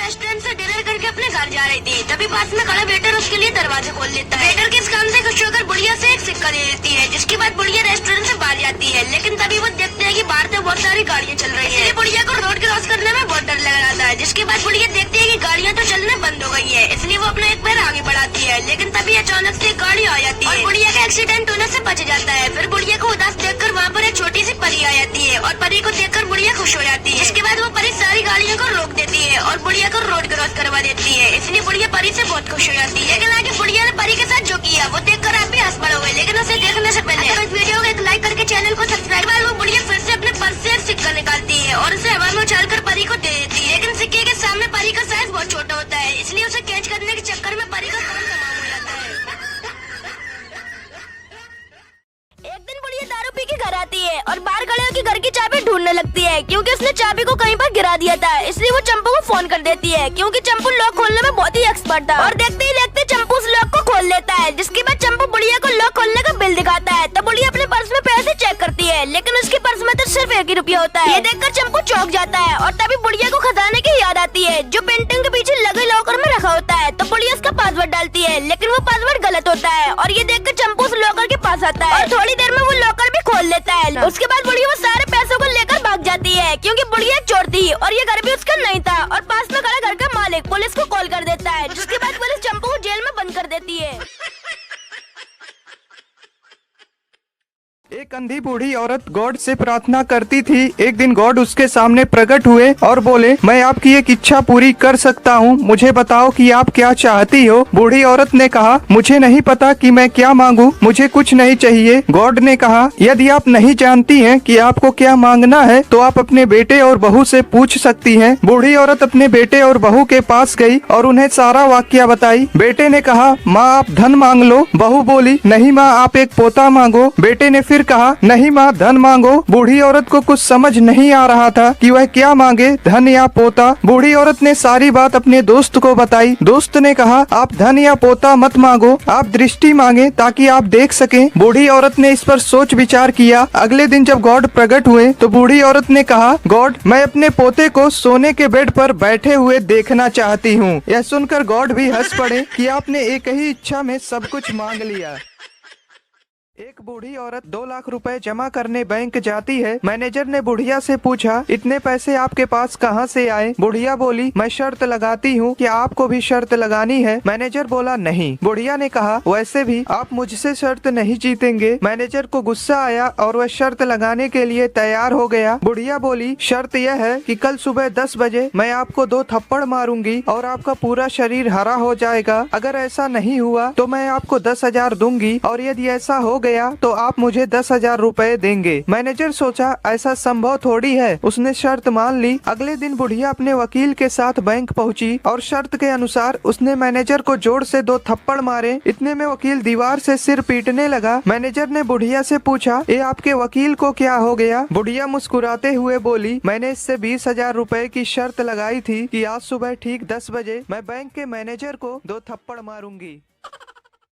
Restaurant से dinner करके अपने घर जा रही थी, तभी पास में खड़ा वेटर उसके लिए दरवाजा खोल लेता है। वेटर के इस काम से खुश होकर बुढ़िया से एक सिक्का दे देती है, जिसके बाद बुढ़िया रेस्टोरेंट से बाहर जाती है। लेकिन तभी वो देखते हैं कि बाहर से बहुत सारी गाड़ियाँ चल रही है। बुढ़िया को रोड क्रॉस करने में बहुत डर लग रहा था, जिसके बाद बुढ़िया देखती है कि गाड़ियाँ तो चलने बंद हो गई है, इसलिए वो अपना एक पैर आगे बढ़ाती है। लेकिन तभी अचानक से एक गाड़ी आ जाती है और बुढ़िया का एक्सीडेंट होने से बच जाता है। फिर बुढ़िया को उदास देखकर वहाँ पर एक छोटी सी परी आ जाती है और परी को देखकर बुढ़िया खुश हो जाती है। इसके बाद वो परी सारी गाड़ियों को रोक देती है और बुढ़िया को रोड क्रॉस करवा देती है, इसलिए बुढ़िया परी से बहुत खुश हो जाती है। लेकिन आगे बुढ़िया ने परी के साथ जो किया वो देखकर आप भी हंस पड़ोगे। लेकिन उसे देखने से पहले इस वीडियो को एक लाइक करके चैनल को सब्सक्राइब कर लो। बुढ़िया फिर से अपने पर्स से एक सिक्का निकालती है और उसे हवा में उछालकर परी को दे देती है। लेकिन सिक्के के सामने परी का साइज बहुत छोटा होता है, इसलिए उसे कैच करने के चक्कर में परी का काम तमाम हो जाता है। एक दिन बुढ़िया दारू पी के घर आती है और बाहर खड़े होकर घर की चाबी ढूंढने लगती है, क्योंकि उसने चाबी को कहीं पर गिरा दिया था। इसलिए वो चंपू को फोन कर देती है, क्योंकि चंपू लॉक खोलने में बहुत ही एक्सपर्ट था। और देखते ही देखते चंपू उस लॉक को खोल लेता है, जिसके बाद चंपू बुढ़िया को लॉक खोलने का बिल दिखाता है। तो बुढ़िया अपने पर्स में पैसे चेक करती है, लेकिन उसके पर्स में तो सिर्फ 1 ही रुपया होता है। ये देखकर चंपू चौंक जाता है और तभी बुढ़िया को खजाने की याद आती है, जो पेंटिंग के पीछे लगे लॉकर में रखा होता है। तो बुढ़िया उसका पासवर्ड डालती है, लेकिन वो पासवर्ड गलत होता है और ये देखकर चंपू उस लॉकर के पास आता है और थोड़ी देर में वो लॉकर भी खोल लेता है। उसके बाद बुढ़िया वो सारे पैसों को लेकर भाग जाती है, क्योंकि बुढ़िया एक चोर थी और ये घर भी उसका नहीं था। और पास में खड़ा घर का मालिक पुलिस को कॉल कर देता है, जिसके बाद पुलिस चंपू को जेल में बंद कर देती है। एक अंधी बूढ़ी औरत गॉड से प्रार्थना करती थी। एक दिन गॉड उसके सामने प्रकट हुए और बोले, मैं आपकी एक इच्छा पूरी कर सकता हूँ, मुझे बताओ कि आप क्या चाहती हो। बूढ़ी औरत ने कहा, मुझे नहीं पता कि मैं क्या मांगू, मुझे कुछ नहीं चाहिए। गॉड ने कहा, यदि आप नहीं जानती हैं कि आपको क्या मांगना है तो आप अपने बेटे और बहू से पूछ सकती हैं। बूढ़ी औरत अपने बेटे और बहू के पास गई और उन्हें सारा वाकया बताई। बेटे ने कहा, माँ आप धन मांग लो। बहू बोली, नहीं माँ आप एक पोता मांगो। बेटे ने फिर कहा, नहीं माँ धन मांगो। बूढ़ी औरत को कुछ समझ नहीं आ रहा था कि वह क्या मांगे, धन या पोता। बूढ़ी औरत ने सारी बात अपने दोस्त को बताई। दोस्त ने कहा, आप धन या पोता मत मांगो, आप दृष्टि मांगे ताकि आप देख सकें। बूढ़ी औरत ने इस पर सोच विचार किया। अगले दिन जब गॉड प्रकट हुए तो बूढ़ी औरत ने कहा, गॉड मैं अपने पोते को सोने के बेड पर बैठे हुए देखना चाहती हूँ। यह सुनकर गॉड भी हंस पड़े कि आपने एक ही इच्छा में सब कुछ मांग लिया। एक बूढ़ी औरत 2 लाख रुपए जमा करने बैंक जाती है। मैनेजर ने बुढ़िया से पूछा, इतने पैसे आपके पास कहाँ से आए? बुढ़िया बोली, मैं शर्त लगाती हूँ, क्या आपको भी शर्त लगानी है? मैनेजर बोला, नहीं। बुढ़िया ने कहा, वैसे भी आप मुझसे शर्त नहीं जीतेंगे। मैनेजर को गुस्सा आया और वह शर्त लगाने के लिए तैयार हो गया। बुढ़िया बोली, शर्त यह है कि कल सुबह 10 बजे मैं आपको 2 थप्पड़ मारूंगी और आपका पूरा शरीर हरा हो जाएगा। अगर ऐसा नहीं हुआ तो मैं आपको 10,000 दूंगी और यदि ऐसा हो गया तो आप मुझे 10,000 रुपए देंगे। मैनेजर सोचा ऐसा संभव थोड़ी है, उसने शर्त मान ली। अगले दिन बुढ़िया अपने वकील के साथ बैंक पहुंची और शर्त के अनुसार उसने मैनेजर को जोर से 2 थप्पड़ मारे। इतने में वकील दीवार से सिर पीटने लगा। मैनेजर ने बुढ़िया से पूछा, ये आपके वकील को क्या हो गया? बुढ़िया मुस्कुराते हुए बोली, मैंने इससे 20,000 रुपए की शर्त लगाई थी कि आज सुबह ठीक 10 बजे मैं बैंक के मैनेजर को 2 थप्पड़ मारूंगी।